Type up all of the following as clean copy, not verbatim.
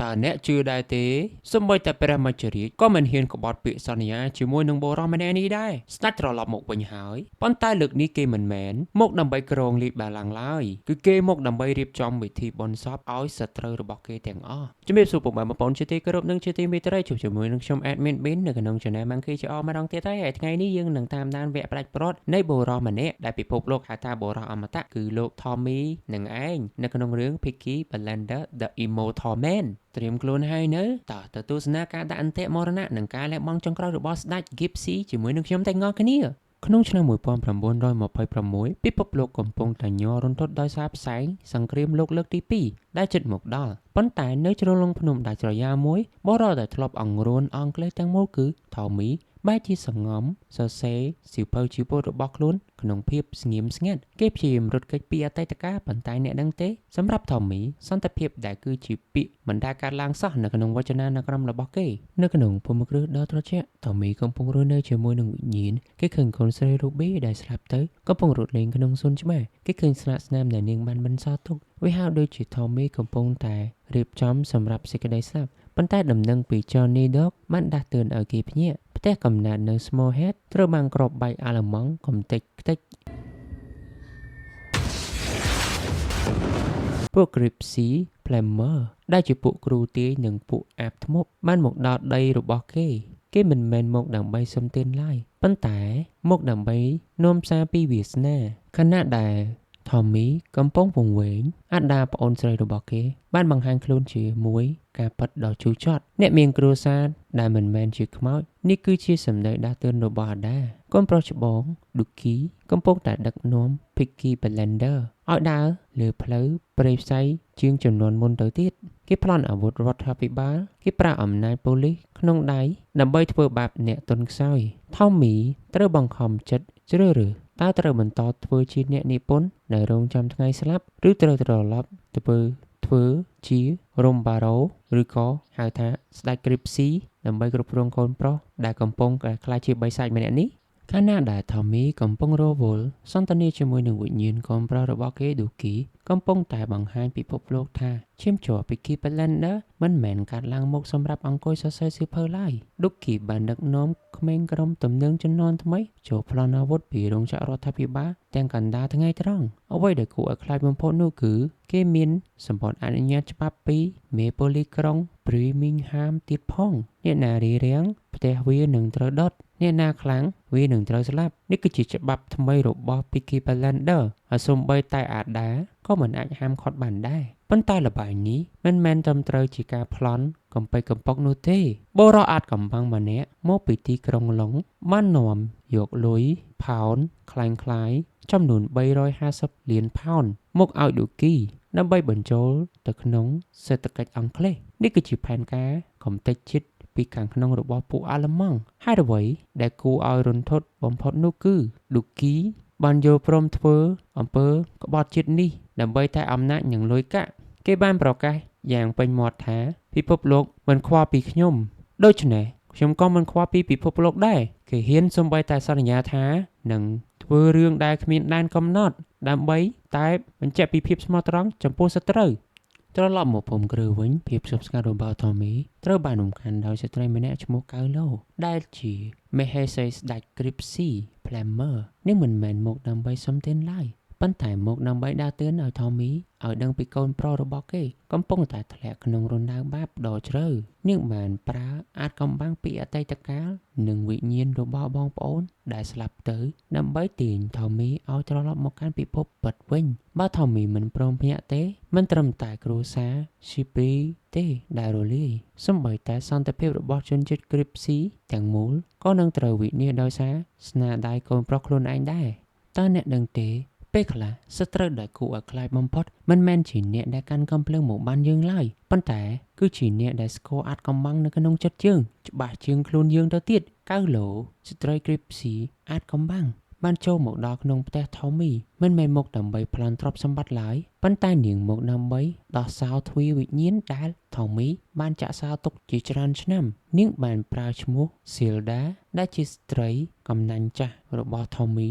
ថាអ្នកជឿដែរទេសូម្បីតែព្រះមច្ចរាជក៏មិនហ៊ានក្បត់ពាក្យសន្យាជាមួយនឹងបុរសម្នាក់នេះដែរស្ដេចត្រឡប់មកវិញហើយប៉ុន្តែលើកនេះគេមិនមែនមកដើម្បីក្រងលេខបាឡាំងឡើយគឺគេមកដើម្បីរៀបចំពិធីបុណ្យសពឲ្យសត្រូវរបស់គេទាំងអស់ជំរាបសួរពុកម៉ែបងប្អូនជាទីគោរពនិងជាទីមេត្រីជួបជាមួយនឹងខ្ញុំ Admin Bin នៅក្នុង Channel Monkey ជាអម្ដងទៀតហើយថ្ងៃនេះយើងនឹងតាមដានវគ្គផ្ដាច់ព្រាត់នៃបុរសម្នាក់ដែលពិភពលោកហៅថាបុរសអមតៈគឺលោក Tommy នឹងឯងនៅក្នុងរឿង Peaky Blinders The Immortal Man ត្រៀមខ្លួនហើយនៅតើទៅទស្សនាការដាក់អន្ទាក់មរណៈនិងការលះបង់ចុងក្រោយរបស់ស្ដេច Gypsy ជាមួយនឹងខ្ញុំទាំងអស់គ្នាក្នុងឆ្នាំ1926ពិភពលោកកំពុងតែញ័ររន្ធត់ដោយសារផ្សែងសង្គ្រាមលោកលើកទី2ដែលជិតមកដល់ប៉ុន្តែនៅជ្រលងភ្នំដាច់ស្រយាលមួយបរិបទដែលធ្លាប់អង្រួនអង់គ្លេសទាំងមូលគឺ Tommy បែរជាសង្ងំសរសេរសៀវភៅជីវិតរបស់ខ្លួនក្នុងភាពស្ងៀមស្ងាត់គេព្យាយាមរត់គេចពីអតីតកាលប៉ុន្តែអ្នកដឹងទេសម្រាប់ Tommy សន្តិភាពដែលគឺជាពាក្យមិនដែលកើតឡើងសោះនៅក្នុងវចនានុក្រមរបស់គេនៅក្នុងភូមិគ្រឹះដ៏ត្រជាក់ Tommy កំពុងរស់នៅជាមួយនឹងវិញ្ញាណគេឃើញកូនស្រី Ruby ដែលស្លាប់ទៅកំពុងរត់លេងក្នុងសួនច្បារគេឃើញស្លាកស្នាមដែលនាងបានបន្សល់ទុកវាហៅដូចជា Tommy កំពុងតែរៀបចំសម្រាប់សេចក្តីស្លាប់ប៉ុន្តែដំណឹងពី Johnny Dog បានដាស់តឿនឲ្យគេភ្ញាក់ផ្ទះកំណើតនៅ Small Head ត្រូវបានគ្របបែកអាឡឺម៉ង់កំទេចខ្ទេចពួក Gypsy Plumber ដែលជាពួកគ្រូទាយនិងពួកអាបធ្មប់បានមកដល់ដីរបស់គេមិនមែនមកដើម្បីសុំទានឡើយប៉ុន្តែមកដើម្បីនាំសារពីវាសនាខណៈដែលTommy កំពុងពង្វេងអណ្ដាប្អូនស្រីរបស់គេបានបង្ហាញខ្លួនជាមួយការប៉ັດដ៏ជូរចត់អ្នកមានគ្រួសារដែលមិនមែនជាខ្មោចនេះគឺជាសម្ដីដាស់តឿនរបស់អាដាកូនប្រុសច្បង Ducky កំពុងតែដឹកនាំ Peaky Blinders ឲ្យដើរលើផ្លូវព្រៃផ្សៃជាងចំនួនមុនទៅទៀតគេប្លន់អាវុធរដ្ឋាភិបាលគេប្រើអំណាចប៉ូលីសក្នុងដៃដើម្បីធ្វើបាបអ្នកទន់ខ្សោយ Tommy ត្រូវបង្ខំចិត្តជ្រើសរើសតើត្រូវបន្តធ្វើជាអ្នកនិពន្ធនៅរោងចាំថ្ងៃស្លាប់ឬត្រូវត្រឡប់ទៅធ្វើជារំបារ៉ូឬក៏ហៅថាស្ដេច Gypsy ដើម្បីគ្រប់គ្រងកូនប្រុសដែលកំពុងក្លាយជាបិសាចម្នាក់នេះកាលណាដែល Tommy កំពុងរវល់សន្ទនាជាមួយនឹងវិញ្ញាណកូនប្រុសរបស់គេ Ducky កំពុងតែបង្ហាញពិភពលោកថាឈាមជ័រ Peaky Blinders មិនមែនកាត់ឡើងមកសម្រាប់អង្គុយសរសេរសៀវភៅឡើយ Ducky បានដឹកនាំក្មេងក្រុមទំនើងជំនាន់ថ្មីចូលប្លន់អាវុធពីរោងចក្ររដ្ឋាភិបាលទាំងកណ្ដាលថ្ងៃត្រង់អ្វីដែលគួរឲ្យខ្លាចបំផុតនោះគឺគេមានសម្បត្តិអនុញ្ញាតច្បាប់ពីមេប៉ូលីសក្រុង Birmingham ទៀតផងអ្នកណារារាំងផ្ទះវានឹងត្រូវដុតអ្នកណាខ្លាំងវានឹងត្រូវស្លាប់នេះគឺជាច្បាប់ថ្មីរបស់ Peaky Blinders ហើយសូម្បីតែអាដាក៏មិនអាចហាមឃាត់បានដែរប៉ុន្តែល្បែងនេះមិនមែនត្រឹមត្រូវជាការប្លន់កំបិចកំប៉ុកនោះទេបរិអាចកំបាំងម្នាក់មកពីទីក្រុងឡុងបាននាំយកលុយផោនคล้ายៗចំនួន350លានផោនមកឲ្យ Ducky ដើម្បីបញ្ចូលទៅក្នុងសេដ្ឋកិច្ចអង់គ្លេសនេះគឺជាផែនការកំទេចជាតិពីខាងក្នុងរបស់ពួកអាឡឺម៉ង់ហើយអ្វីដែលគួរឲ្យរន្ធត់បំផុតនោះគឺ Ducky បានយល់ព្រមធ្វើអំពើក្បត់ជាតិនេះដើម្បីតែអំណាចនិងលុយកាក់គេបានប្រកាសយ៉ាងពេញមាត់ថាពិភពលោកមិនខ្វល់ពីខ្ញុំដូច្នេះខ្ញុំក៏មិនខ្វល់ពីពិភពលោកដែរគេហ៊ានសូម្បីតែសន្យាថានឹងធ្វើរឿងដែលគ្មានដែនកំណត់ដើម្បីតែបញ្ជាក់ពីភាពស្មោះត្រង់ចំពោះសត្រូវត្រឡប់មកភូមិគ្រឹះវិញភាពស្ងប់ស្ងាត់របស់ Tommy ត្រូវបានរំខានដោយស្ត្រីម្នាក់ឈ្មោះកៅឡូដែលជាមហេសីស្ដេច Gypsy Plumber នេះមិនមែនមកដើម្បីសុំទានឡើយប៉ុន្តែមកដើម្បីដាស់តឿនឲ្យ Tommy ឲ្យដឹងពីកូនប្រុសរបស់គេកំពុងតែធ្លាក់ក្នុងរណ្ដៅបាបដ៏ជ្រៅនាងបានប្រើអាចកំបាំងពីអតីតកាលនិងវិញ្ញាណរបស់បងប្អូនដែលស្លាប់ទៅដើម្បីទាញ Tommy ឲ្យត្រឡប់មកកាន់ពិភពពិតវិញបើ Tommy មិនព្រមភ្ញាក់ទេមិនត្រឹមតែគ្រួសារ Gypsy ទេដែលរលាយសូម្បីតែសន្តិភាពរបស់ជនជាតិ Gypsy ទាំងមូលក៏នឹងត្រូវវិនាសដោយសារស្នាដៃកូនប្រុសខ្លួនឯងដែរតើអ្នកដឹងទេពេលខ្លះសត្រូវដែលគួរឲ្យខ្លាចបំផុតមិនមែនជាអ្នកដែលកាន់កំភ្លើងមកបានយើងឡើយប៉ុន្តែគឺជាអ្នកដែលស្គាល់អាចកំបាំងនៅក្នុងចិត្តយើងច្បាស់ជាងខ្លួនយើងទៅទៀតកៅឡូស្ត្រី Gypsy អាចកំបាំងបានចូលមកដល់ក្នុងផ្ទះ Tommy មិនមែនមកដើម្បីប្លន់ទ្រព្យសម្បត្តិឡើយប៉ុន្តែនាងមកដើម្បីដោះសោទ្វារវិញ្ញាណដែល Tommy បានចាក់សោទុកជាច្រើនឆ្នាំនាងបានប្រើឈ្មោះ Silda ដែលជាស្ត្រីកំណាញ់ចាស់របស់ Tommy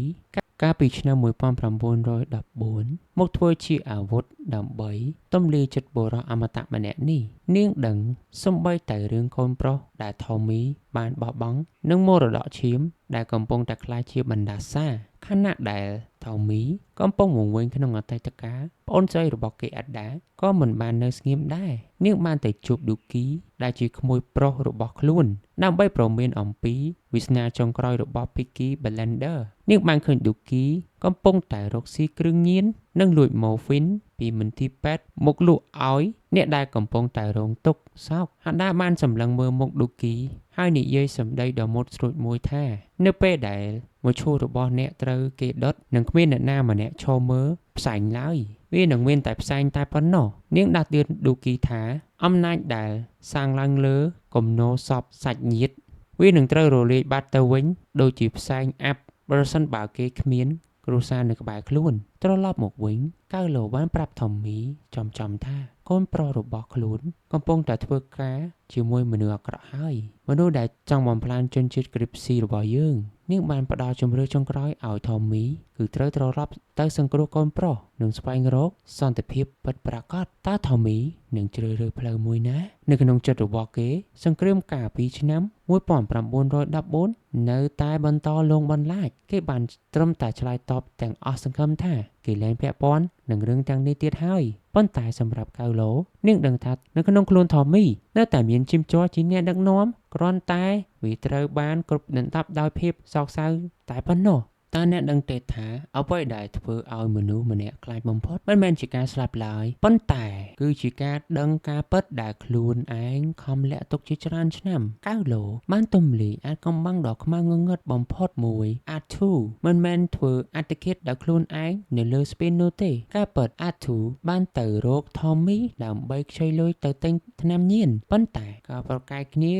កាលពីឆ្នាំ1914មកធ្វើជាអាវុធដើម្បីទម្លាយចិត្តបុរសអមតៈម្នាក់នេះនាងដឹងសំបីតែរឿងកូនប្រុសដែល Tommy បានបោះបង់និងមរតកឈាមដែលកំពុងតែក្លាយជាបណ្ដាសាខណៈដែល Tommy កំពុងវង្វេងក្នុងអតីតកាលប្អូនស្រីរបស់គេអដាក៏មិនបាននៅស្ងៀមដែរនាងបានទៅជួប Dookie ដែលជាក្មួយប្រុសរបស់ខ្លួនដើម្បីប្រមានអំពីវាសនាចុងក្រោយរបស់ Peaky Blinders នាងបានឃើញ Dookie កំពុងតែរកស៊ីគ្រឿងញៀននិងលួច morphine ពីមន្ទីរពេទ្យមកលក់ឲ្យអ្នកដែលកំពុងតែរងទុក្ខសោកហដាបានសម្លឹងមើលមុខ Dookie ហើយនិយាយសម្ដីដ៏មុតស្រួចមួយថានៅពេលដែលមួយឈូសរបស់អ្នកត្រូវគេដុតនឹងគ្មានអ្នកណាម្នាក់ឈរមើលផ្សែងឡើយវានឹងមានតែផ្សែងតែប៉ុណ្ណោះនាងដាស់តឿន Dookie ថាអំណាចដែលសាងឡើងលើគំនរសពសាច់ញាតិវានឹងត្រូវរលាយបាត់ទៅវិញដូចជាផ្សែងអាប់ប្រសិនបើគេគ្មានគ្រួសារនៅក្បែរខ្លួនត្រឡប់មកវិញកៅឡូបានប្រាប់ Tommy ចំថាកូនប្រុសរបស់ខ្លួនកំពុងតែធ្វើការជាមួយមនុស្សអាក្រក់ហើយមនុស្សដែលចង់បំផ្លាញជនជាតិគ្រីបស៊ីរបស់យើងនាងបានផ្ដល់ជំរឿចុងក្រោយឲ្យ Tommy គឺត្រូវត្រឡប់ទៅសង្គ្រោះកូនប្រុសនិងស្វែងរកសន្តិភាពពិតប្រាកដតើ Tommy នឹងជ្រើសរើសផ្លូវមួយណានៅក្នុងចិត្តរបស់គេសង្គ្រាមកាលពីឆ្នាំ1914នៅតែបន្តលងបន្លាចគេបានត្រឹមតែឆ្លើយតបទាំងអស់សង្ឃឹមថាគេលែងពាក់ព័ន្ធនឹងរឿងទាំងនេះទៀតហើយប៉ុន្តែសម្រាប់កៅឡូនាងដឹងថានៅក្នុងខ្លួន Tommy នៅតែមានជីមជ័រជាអ្នកដឹកនាំគ្រាន់តែវាត្រូវបានគ្រប់ដណ្ដប់ដោយភាពសោកសៅតែប៉ុណ្ណោះតើអ្នកដឹងទេថាអ្វីដែលធ្វើឲ្យមនុស្សម្នាក់ខ្លាចបំផុតមិនមែនជាការស្លាប់ឡើយប៉ុន្តែគឺជាការដឹងការពិតដែលខ្លួនឯងខំលាក់ទុកជាច្រើនឆ្នាំកៅឡូបានទម្លាយអាចកំបាំងដ៏ខ្មៅងងឹតបំផុតមួយអាធូមិនមែនធ្វើអត្តឃាតដោយខ្លួនឯងនៅលើស្ពាននោះទេការពិតអាធូបានទៅរក Tommy ដើម្បីខ្ចីលុយទៅទិញថ្នាំញៀនប៉ុន្តែការប្រកែកគ្នា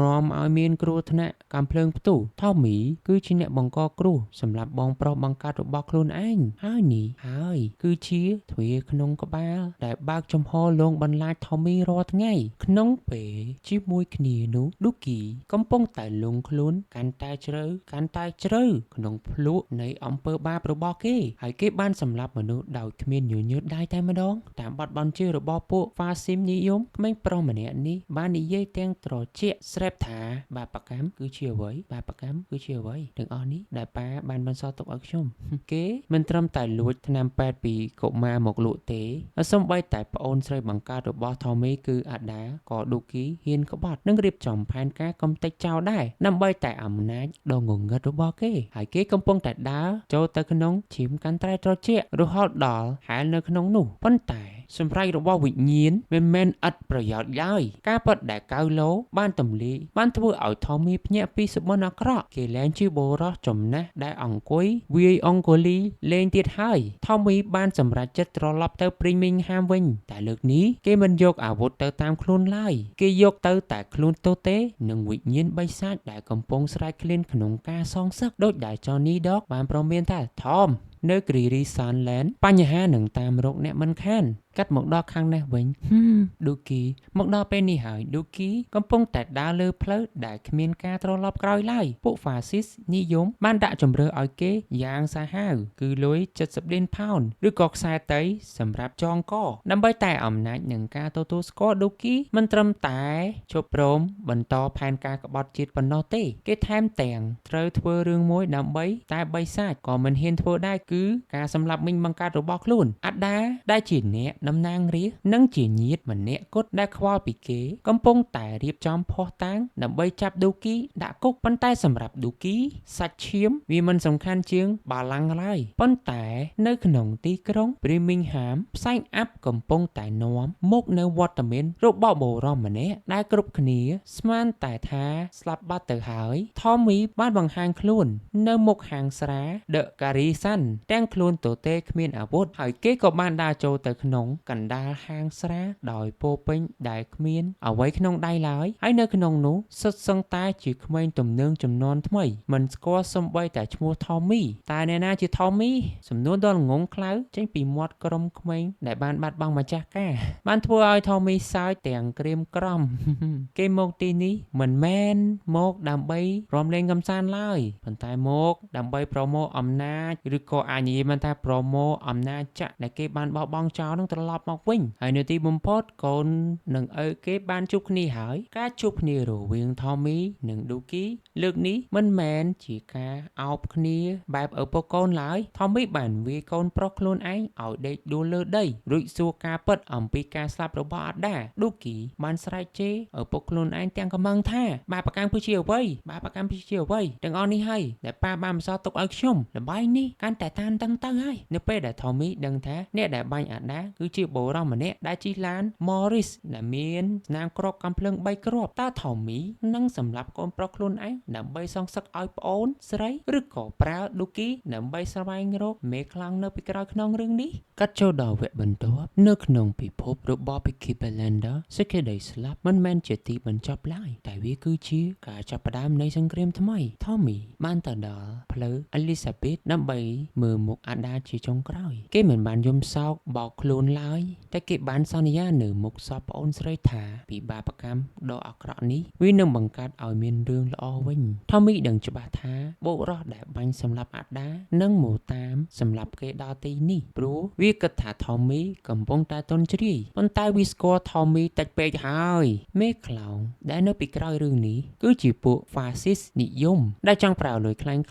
នាំឲ្យមានគ្រោះថ្នាក់កាំភ្លើងផ្ទុះ Tommy គឺជាអ្នកបង្កគ្រោះសម្រាប់បងប្រុសបង្កើតរបស់ខ្លួនឯងហើយនេះហើយគឺជាទ្វារក្នុងក្បាលដែលបើកចំហលងបន្លាច Tommy រាល់ថ្ងៃក្នុងពេលជាមួយគ្នានោះ Dookie កំពុងតែលងខ្លួនកាន់តែជ្រៅក្នុងភ្លក់នៃអំពើបាបរបស់គេហើយគេបានសម្លាប់មនុស្សដោយគ្មានញញើតដៃតែម្ដងតាមបទបញ្ជារបស់ពួក Fascist និយមក្មេងប្រុសម្នាក់នេះបាននិយាយទាំងត្រជាក់ស្រាប់ថាបាបកម្មគឺជាអ្វីទាំងអស់នេះដែលប៉ាបានបន្សល់ទុកឲ្យខ្ញុំគេមិនត្រឹមតែលួចថ្នាំពេទ្យពីកុមារមកលក់ទេសូម្បីតែប្អូនស្រីបង្កើតរបស់ Tommy គឺអាដាក៏ Dookie ហ៊ានក្បត់និងរៀបចំផែនការកំទេចចោលដែរដើម្បីតែអំណាចដ៏ងងឹតរបស់គេហើយគេកំពុងតែដើរចូលទៅក្នុងឈាមកាន់តែត្រជាក់រហូតដល់ហែលនៅក្នុងនោះប៉ុន្តែសម្រេចរបស់វិញ្ញាណមិនមែនឥតប្រយោជន៍ឡើយការពិតដែលកៅឡូបានទម្លាយបានធ្វើឲ្យ Tommy ភ្ញាក់ពីសុបិនអាក្រក់គេលែងជាបុរសចំណាស់ដែលអង្គុយវាយអង្គុលីលេងទៀតហើយ Tommy បានសម្រេចចិត្តត្រឡប់ទៅ Birmingham វិញតែលើកនេះគេមិនយកអាវុធទៅតាមខ្លួនឡើយគេយកទៅតែខ្លួនទទេនិងវិញ្ញាណបិសាចដែលកំពុងស្រែកឃ្លានក្នុងការសងសឹកដោយដែល Johnny Dog បានប្រមានថា Tom នៅ Greedy Sunland បញ្ហានឹងតាមរកអ្នកមិនខានកាត់មកដល់ខាងនេះវិញDookie មកដល់ពេលនេះហើយ Dookie កំពុងតែដើរលើផ្លូវដែលគ្មានការត្រឡប់ក្រោយឡើយពួក Fascist និយមបានដាក់ជំរឿឲ្យគេយ៉ាងសាហាវគឺលុយ70លានផោនឬក៏ខ្សែតីសម្រាប់ចងកដើម្បីតែអំណាចនឹងការទទួលស្គាល់ Dookie មិនត្រឹមតែជប់ព្រមបន្តផែនការក្បត់ជាតិប៉ុណ្ណោះទេគេថែមទាំងត្រូវធ្វើរឿងមួយដើម្បីតែបិសាចក៏មិនហ៊ានធ្វើដែរគឺការសម្លាប់មិញបង្កើតរបស់ខ្លួនអាដាដែលជាអ្នកតំណាងរាស្ត្រនិងជាញាតិម្នាក់គត់ដែលខ្វល់ពីគេកំពុងតែរៀបចំភស្តុតាងដើម្បីចាប់ Dookie ដាក់គុកប៉ុន្តែសម្រាប់ Dookie សាច់ឈាមវាមិនសំខាន់ជាងបាឡាំងឡើយប៉ុន្តែនៅក្នុងទីក្រុង Birmingham ផ្សែងអាប់កំពុងតែនាំមកនៅវត្តមានរបស់បុរសម្នាក់ដែលគ្រប់គ្នាស្មានតែថាស្លាប់បាត់ទៅហើយ Tommy បានបង្ហាញខ្លួននៅមុខហាងស្រា The Garrison ទាំងខ្លួនទទេគ្មានអាវុធហើយគេក៏បានដើរចូលទៅក្នុងកណ្ដាលហាងស្រាដោយពោពេញដែលគ្មានអ្វីក្នុងដៃឡើយហើយនៅក្នុងនោះសុទ្ធសឹងតែជាក្មេងទំនើងចំនួនថ្មីមិនស្គាល់សំបីតែឈ្មោះ Tommy តែអ្នកណាជា Tommy សំណួរដ៏ល្ងងខ្លៅចេញពីមាត់ក្រុមក្មេងដែលបានបាត់បង់ម្ចាស់ការបានធ្វើឲ្យ Tommy សើចទាំងក្រៀមក្រំ គេមកទីនេះមិនមែនមកដើម្បីរំលែងកម្សាន្តឡើយប៉ុន្តែមកដើម្បីប្រមូលអំណាចឬក៏អាចនិយាយបានថាប្រមូលអំណាចចាក់ដែលគេបានបោះបង់ចោលនឹងត្រឡប់មកវិញហើយនៅទីបំផុតកូននិងឪគេបានជួបគ្នាហើយការជួបគ្នារវាង Tommy និង Dookie លើកនេះមិនមែនជាការអោបគ្នាបែបឪពុកកូនឡើយ Tommy បានវាយកូនប្រុសខ្លួនឯងឲ្យដេកដួលលើដីរួចសួរការពិតអំពីការស្លាប់របស់អាដា Dookie បានស្រែកជេរឪពុកខ្លួនឯងទាំងកំងថាបាបកម្មគឺជាអ្វីទាំងអស់នេះហើយដែលប៉ាបានបន្សល់ទុកឲ្យខ្ញុំល្បែងនេះកាន់តែតានតឹងទៅហើយនៅពេលដែល Tommy ដឹងថាអ្នកដែលបាញ់អាដាគឺជាបុរសម្នាក់ដែលជិះឡាន Morris ដែលមានស្នាមគ្រាប់កាំភ្លើង3គ្រាប់តើ Tommy នឹងសម្លាប់កូនប្រុសខ្លួនឯងដើម្បីសងសឹកឲ្យប្អូនស្រីឬក៏ប្រើ Dookie ដើម្បីស្វែងរកមេខ្លាំងនៅពីក្រោយខ្នងរឿងនេះកាត់ចូលដល់វគ្គបន្ទាប់នៅក្នុងពិភពរបស់ Peaky Blinders សេចក្តីស្លាប់មិនមែនជាទីបញ្ចប់ឡើយតែវាគឺជាការចាប់ផ្ដើមនៃសង្គ្រាមថ្មី Tommy បានទៅដល់ផ្លូវ Elizabeth ដើម្បីមើលមុខអាដាជាចុងក្រោយគេមិនបានយំសោកបោកខ្លួនឡើយតែគេបានសន្យានៅមុខសពប្អូនស្រីថាពីបាបកម្មដ៏អាក្រក់នេះវានឹងបង្កើតឲ្យមានរឿងល្អវិញ Tommy ដឹងច្បាស់ថាបុរសដែលបាញ់សម្លាប់អាដានឹងមកតាមសម្លាប់គេដល់ទីនេះព្រោះវាគិតថា Tommy កំពុងតែទន់ជ្រាយប៉ុន្តែវាស្គាល់ Tommy តិចពេកហើយមេខ្លោងដែលនៅពីក្រោយរឿងនេះគឺជាពួក Fascist និយមដែលចង់ប្រើលុយខ្លាំងៗ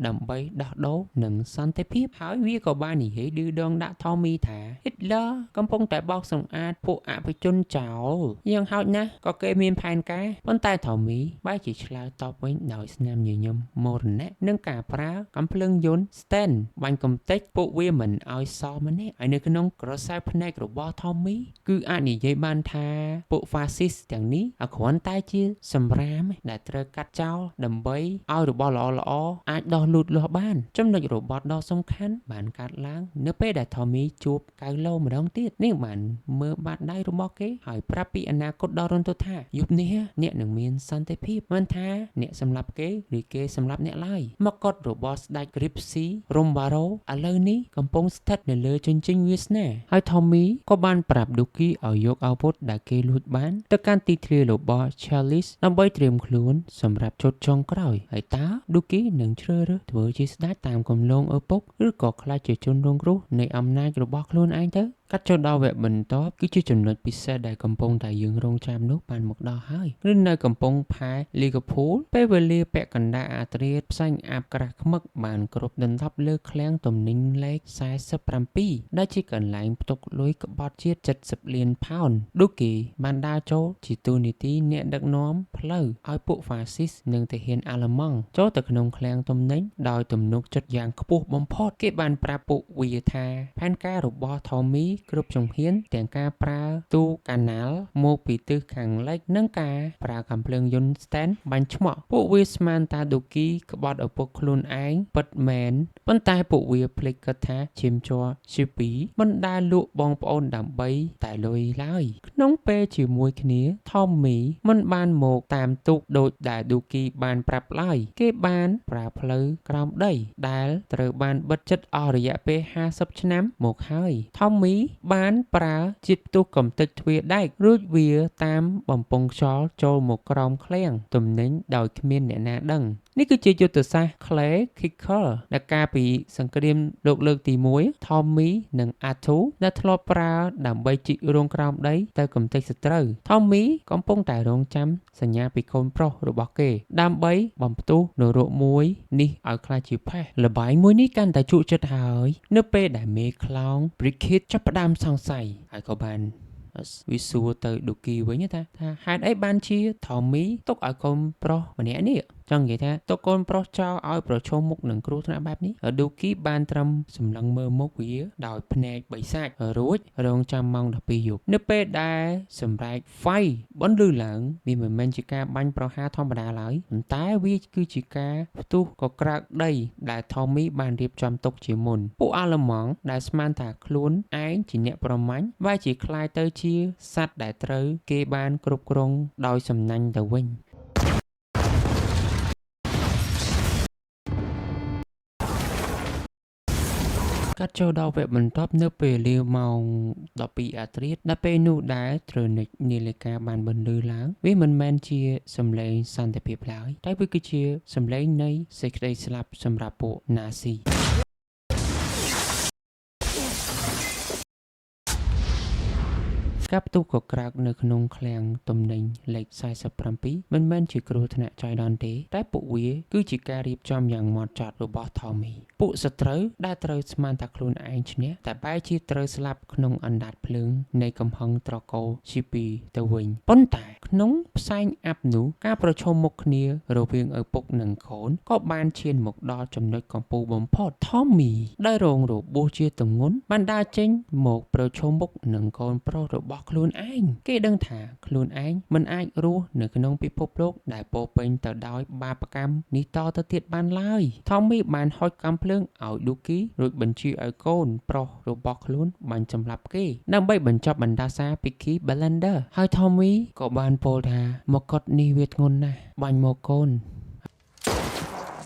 ដើម្បីដោះដូរនិងសន្តិភាពហើយវាក៏បាននិយាយឌឺដងដាក់ Tommy ថា Hitler កំពុងតែបោកសម្អាតពួកអភិជនចោលយ៉ាងហោចណាស់ក៏គេមានផែនការប៉ុន្តែ Tommy បែរជាឆ្លើយតបវិញដោយស្នាមញញឹមមរណៈនិងការប្រើកំភ្លើងយន្ត Sten បាញ់កំទេចពួកវាមិនឲ្យសល់ម្នាក់ហើយនៅក្នុងក្រសែភ្នែករបស់ Tommy គឺអាចនិយាយបានថាពួក Fascist ទាំងនេះគ្រាន់តែជាសម្រាមដែលត្រូវកាត់ចោលដើម្បីឲ្យរបស់ល្អៗអាចដោះលូតលាស់បានចំណុចរបត់ដ៏សំខាន់បានកាត់ឡើងនៅពេលដែល Tommy ជួបកៅឡូម្ដងទៀតនាងបានមើលបាតដៃរបស់គេហើយប្រាប់ពីអនាគតដ៏រន្ធត់ថាយប់នេះអ្នកនឹងមានសន្តិភាពមិនថាអ្នកសម្លាប់គេឬគេសម្លាប់អ្នកឡើយមកុដរបស់ស្ដេច Gripsy Rombaro ឥឡូវនេះកំពុងស្ថិតនៅលើជញ្ជីងវាសនាហើយ Tommy ក៏បានប្រាប់ Dookie ឲ្យយកអាវុធដែលគេលួចបានទៅកាន់ទីធ្លារបស់ Charles ដើម្បីត្រៀមខ្លួនសម្រាប់ជោគចុងក្រោយហើយតើ Dookie នឹងជ្រើសរើសធ្វើជាស្ដេចតាមគន្លងឪពុកឬក៏ខ្លាចជាជនរងគ្រោះនៃអំណាចរបស់ខ្លួនឯងទៅកាត់ចូលដល់វគ្គបន្ទាប់គឺជាចំណុចពិសេសដែលកំពុងតែយើងរងចាំនោះបានមកដល់ហើយឬនៅកំពង់ផែ Liverpool ពេលវេលាពាក់កណ្ដាលអាធ្រាត្រផ្សែងអាប់ក្រាស់ខ្មឹកបានគ្រប់ដណ្ដប់លើឃ្លាំងទំនិញលេខ47ដែលជាកន្លែងផ្ទុកលុយក្បត់ជាតិ70លានផោន Dookie បានដើរចូលជាទូនីតិអ្នកដឹកនាំផ្លូវឲ្យពួក Fascist និងទាហានអាល្លឺម៉ង់ចូលទៅក្នុងឃ្លាំងទំនិញដោយទំនុកចិត្តយ៉ាងខ្ពស់បំផុតគេបានប្រាប់ពួកវាថាផែនការរបស់ Tommy គ្រប់ជំហានទាំងការប្រើទូកាណាល់មកពីទិសខាងលិចនិងការប្រើកាំភ្លើងយន្ត Sten បាញ់ឆ្មក់ពួកវាស្មានថា Dookie ក្បត់ឪពុកខ្លួនឯងពិតមែនប៉ុន្តែពួកវាភ្លេចគិតថាឈាមជ័រ Chippy មិនដែលលក់បងប្អូនដើម្បីតែលុយឡើយក្នុងពេលជាមួយគ្នា Tommy មិនបានមកតាមទូកដូចដែល Dookie បានប្រាប់ឡើយគេបានប្រើផ្លូវក្រោមដីដែលត្រូវបានបិទជិតអស់រយៈពេល50ឆ្នាំមកហើយ Tommy បានប្រើជាតិផ្ទុះកំទេចទ្វារដែករួចវាតាមបំពង់ខ្យល់ចូលមកក្រោមឃ្លាំងទំនិញដោយគ្មានអ្នកណាដឹងនេះគឺជាយុទ្ធសាស្ត្រ Clay Kicker ដែលកាលពីសង្គ្រាមលោកលើកទី1 Tommy និង Arthur ដែលធ្លាប់ប្រើដើម្បីជីករងក្រោមដីទៅកំទេចសត្រូវ Tommy កំពុងតែរងចាំសញ្ញាពីកូនប្រុសរបស់គេដើម្បីបំផ្ទុះនរកមួយនេះឲ្យក្លាយជាផេះល្បែងមួយនេះកាន់តែជក់ចិត្តហើយនៅពេលដែលមេខ្លោង Brickhead ចាប់ផ្ដើមសង្ស័យហើយក៏បានវាសួរទៅ Dookie វិញថាហេតុអីបានជា Tommy ទុកឲ្យកូនប្រុសម្នាក់នេះ ចង់និយាយថាតកូនប្រុសចោលឲ្យប្រឈមមុខនឹងគ្រោះថ្នាក់បែបនេះឌូគីបានត្រឹមសម្លឹងមើលមុខវាដោយភ្នែកបីសាច់រួចរងចាំម៉ោង12យប់នៅពេលដែលសម្រែកហ្វៃបន្លឺឡើងវាមិនមែនជាការបាញ់ប្រហារធម្មតាឡើយប៉ុន្តែវាគឺជាការផ្ទុះកក្រើកដីដែល Tommy បានរៀបចំទុកជាមុនពួកអាល្លឺម៉ង់ដែលស្មានថាខ្លួនឯងជាអ្នកប្រមាញ់បែរជាคล้ายទៅជាសត្វដែលត្រូវគេបានគ្រប់គ្រងដោយសំណាញ់ទៅវិញកាត់ចូលដល់វគ្គបន្ទាប់នៅពេលវេលាម៉ោង12អាធ្រាត្រដល់ពេលនោះដែលត្រូវនាឡិកាបានបន្លឺឡើងវាមិនមែនជាសំឡេងសន្តិភាពឡើយតែវាគឺជាសំឡេងនៃសេចក្តីស្លាប់សម្រាប់ពួកណាស៊ីការផ្ទុះកក្រើកនៅក្នុងឃ្លាំងទំនិញលេខ47មិនមែនជាគ្រោះថ្នាក់ចៃដន្យទេតែពួកវាគឺជាការរៀបចំយ៉ាងហ្មត់ចត់របស់ Tommy ពួកសត្រូវដែលត្រូវស្មានថាខ្លួនឯងឈ្នះតែបែរជាត្រូវស្លាប់ក្នុងអណ្ដាតភ្លើងនៃកំហឹងត្រកូលជីពីទៅវិញប៉ុន្តែក្នុងផ្សែងអាប់នោះការប្រឈមមុខគ្នារវាងឪពុកនិងកូនក៏បានឈានមកដល់ចំណុចកំពូលបំផុត Tommy ដែលរងរបួសជាទម្ងន់បានដើរចេញមកប្រឈមមុខនឹងកូនប្រុសរបស់ខ្លួនឯងគេដឹងថាខ្លួនឯងមិនអាចរស់នៅក្នុងពិភពលោកដែលពោរពេញទៅដោយបាបកម្មនេះតទៅទៀតបានឡើយ Tommy បានហុចកាំភ្លើងឲ្យឌូគីរួចបញ្ជាឲ្យកូនប្រុសរបស់ខ្លួនបាញ់សម្លាប់គេដើម្បីបញ្ចប់បណ្ដាសា Peaky Blinders ហើយ Tommy ក៏បានពោលថាមកុដនេះវាធ្ងន់ណាស់បាញ់មកកូន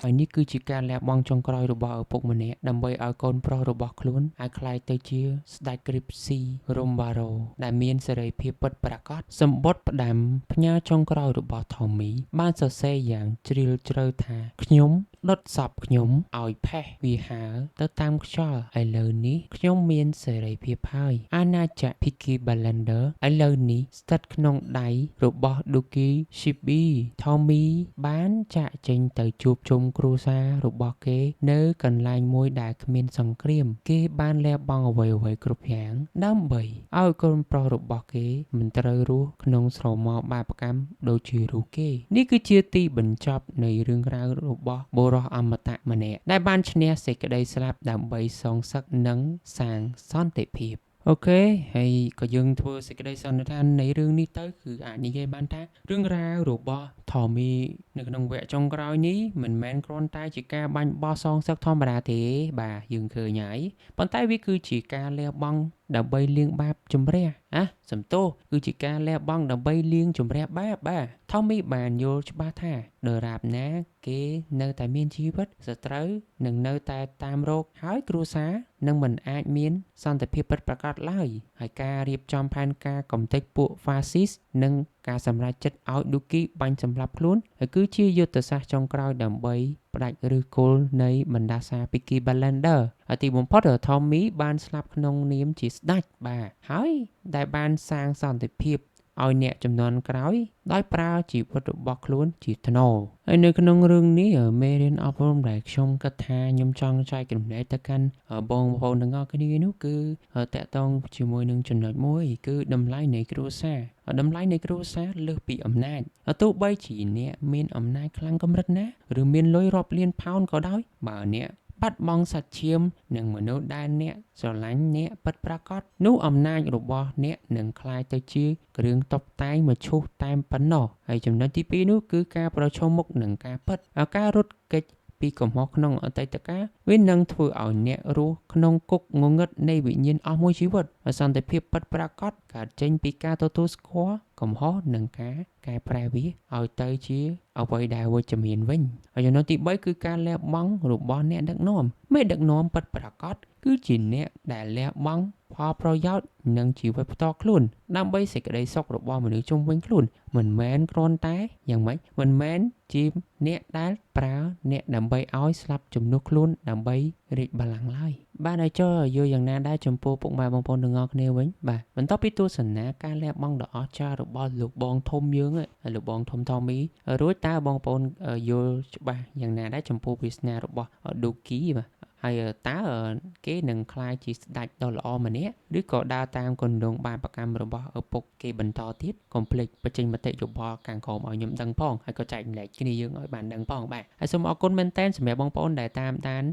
ហើយនេះគឺជាការលះបង់ចុងក្រោយរបស់ឪពុកម្នាក់ដើម្បីឲ្យកូនប្រុសរបស់ខ្លួនអាចក្លាយទៅជាស្ដេចគ្រីបស៊ីរ៉ុំបារ៉ូដែលមានសេរីភាពពិតប្រាកដសម្បត្តិផ្ដាំផ្ញើចុងក្រោយរបស់ Tommy បានសរសេរយ៉ាងជ្រាលជ្រៅថាខ្ញុំដុតសពខ្ញុំឲ្យផេះវាហើរទៅតាមខ្យល់ឥឡូវនេះខ្ញុំមានសេរីភាពហើយអាណាចក្រ Peaky Blinders ឥឡូវនេះស្ថិតក្នុងដៃរបស់ Dookie Shippy Tommy បានចាកចេញទៅជួបជុំគ្រួសាររបស់គេនៅកន្លែងមួយដែលគ្មានសង្គ្រាមគេបានលះបង់អ្វីៗគ្រប់យ៉ាងដើម្បីឲ្យកូនប្រុសរបស់គេមិនត្រូវរស់ក្នុងស្រមោលបាបកម្មដូចជារូបគេនេះគឺជាទីបញ្ចប់នៃរឿងរ៉ាវរបស់បុរសអមតៈម្នាក់ដែលបានឈ្នះសេចក្តីស្លាប់ដើម្បីសងសឹកនិងសាងសន្តិភាពអូខេហើយក៏យើងធ្វើសេចក្តីសន្និដ្ឋាននៃរឿងនេះទៅគឺអាចនិយាយបានថារឿងរ៉ាវរបស់ Tommy នៅក្នុងវគ្គចុងក្រោយនេះមិនមែនគ្រាន់តែជាការបាញ់បោះសងសឹកធម្មតាទេបាទយើងឃើញហើយប៉ុន្តែវាគឺជាការលះបង់ដើម្បីលាងបាបជំរះសំទោសគឺជាការលះបង់ដើម្បីលាងជំរះបាបបាទ Tommy បានយល់ច្បាស់ថាដរាបណាគេនៅតែមានជីវិតសត្រូវនឹងនៅតែតាមរកហើយគ្រួសារនឹងមិនអាចមានសន្តិភាពពិតប្រាកដឡើយហើយការរៀបចំផែនការកំទេចពួក Fascist និងការសម្រេចចិត្តឲ្យ Dookie បាញ់សម្លាប់ខ្លួនហើយគឺជាយុទ្ធសាស្ត្រចុងក្រោយដើម្បីផ្ដាច់ឫសគល់នៃបណ្ដាសា Peaky Blinders ហើយទីបំផុត Tommy បានស្លាប់ក្នុងនាមជាស្ដេចបាទហើយដែលបានសាងសន្តិភាពឲ្យអ្នកចំនួនក្រោយដោយប្រើជីវិតរបស់ខ្លួនជាថ្នូរហើយនៅក្នុងរឿងនេះមេរៀនអប់រំដែលខ្ញុំគិតថាខ្ញុំចង់ចែករំលែកទៅកាន់បងប្អូនទាំងអស់គ្នានោះគឺតកតងជាមួយនឹងចំណុចមួយគឺតម្លៃនៃគ្រួសារតម្លៃនៃគ្រួសារលើសពីអំណាចទោះបីជាអ្នកមានអំណាចខ្លាំងកម្រិតណាឬមានលុយរាប់លានផោនក៏ដោយបើអ្នកបាត់បង់សាច់ឈាមនិងមនុស្សដែលអ្នកស្រឡាញ់អ្នកពិតប្រាកដនោះអំណាចរបស់អ្នកនឹងក្លាយទៅជាគ្រឿងតុបតែងមឈូសតែប៉ុណ្ណោះហើយចំណុចទី2នោះគឺការប្រឈមមុខនឹងការពិតការរត់គេចពីកំហុសក្នុងអតីតកាលវានឹងធ្វើឲ្យអ្នករស់ក្នុងគុកងងឹតនៃវិញ្ញាណអស់មួយជីវិតសន្តិភាពពិតប្រាកដកើតចេញពីការទទួលស្គាល់កំហុសនិងការកែប្រែវាឲ្យទៅជាអ្វីដែលវិជ្ជមានវិញហើយចំណុចទី3គឺការលះបង់របស់អ្នកដឹកនាំមេដឹកនាំពិតប្រាកដគឺជាអ្នកដែលលះបង់ផលប្រយោជន៍និងជីវិតផ្ទាល់ខ្លួនដើម្បីសេចក្តីសុខរបស់មនុស្សជុំវិញខ្លួនមិនមែនគ្រាន់តែយ៉ាងម៉េចមិនមែនជាអ្នកដែលប្រើអ្នកដើម្បីឲ្យស្លាប់ជំនួសខ្លួនដើម្បីរាជបល្ល័ង្កឡើយបាទហើយចុះយល់យ៉ាងណាដែរចំពោះពុកម៉ែបងប្អូនទាំងអស់គ្នាវិញបាទបន្ទាប់ពីទស្សនាការលះបង់ដ៏អស្ចារ្យរបស់លោកបងធំយើងហើយលោកបងធំ Tommy រួចតើបងប្អូនយល់ច្បាស់យ៉ាងណាដែរចំពោះវាសនារបស់ Dookie បាទ ហើយតើគេនឹងខ្លាចជាស្ដេចដ៏ល្អម្នាក់ឬក៏ដើរតាមគន្លងបាបកម្មរបស់ឪពុកគេបន្តទៀតកុំភ្លេចបញ្ចេញមតិយោបល់ខាងក្រោមឲ្យខ្ញុំដឹងផងហើយក៏ចែកម្លែកគ្នាយើងឲ្យបានដឹងផងបាទហើយសូមអរគុណមែនតើសម្រាប់បងប្អូនដែលតាមដាន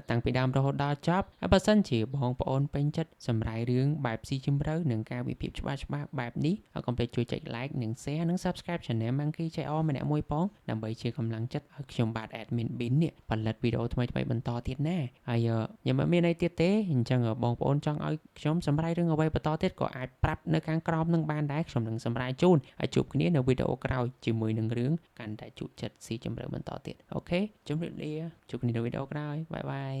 តាំងពីដើមរហូតដល់ចប់ហើយបើសិនជាបងប្អូនពេញចិត្តសម្រាប់រឿងបែបស៊ីជម្រៅនិងការវិភាគច្បាស់ៗបែបនេះកុំភ្លេចជួយចុច like និង share និង subscribe channel Monkey JR ម្នាក់មួយផងដើម្បីជាកម្លាំងចិត្តឲ្យខ្ញុំបាទ admin Bin នេះផលិតវីដេអូថ្មីៗបន្តទៀតណាហើយខ្ញុំមិនមានអីទៀតទេអញ្ចឹងបងប្អូនចង់ឲ្យខ្ញុំសម្រាយរឿងអ្វីបន្តទៀតក៏អាចប្រាប់នៅខាងក្រោមនឹងបានដែរខ្ញុំនឹងសម្រាយជូនហើយជួបគ្នានៅវីដេអូក្រោយជាមួយនឹងរឿងកាន់តែជក់ចិត្តស៊ីជម្រៅបន្តទៀតអូខេជម្រាបលាជួបគ្នានៅវីដេអូក្រោយបាយបាយ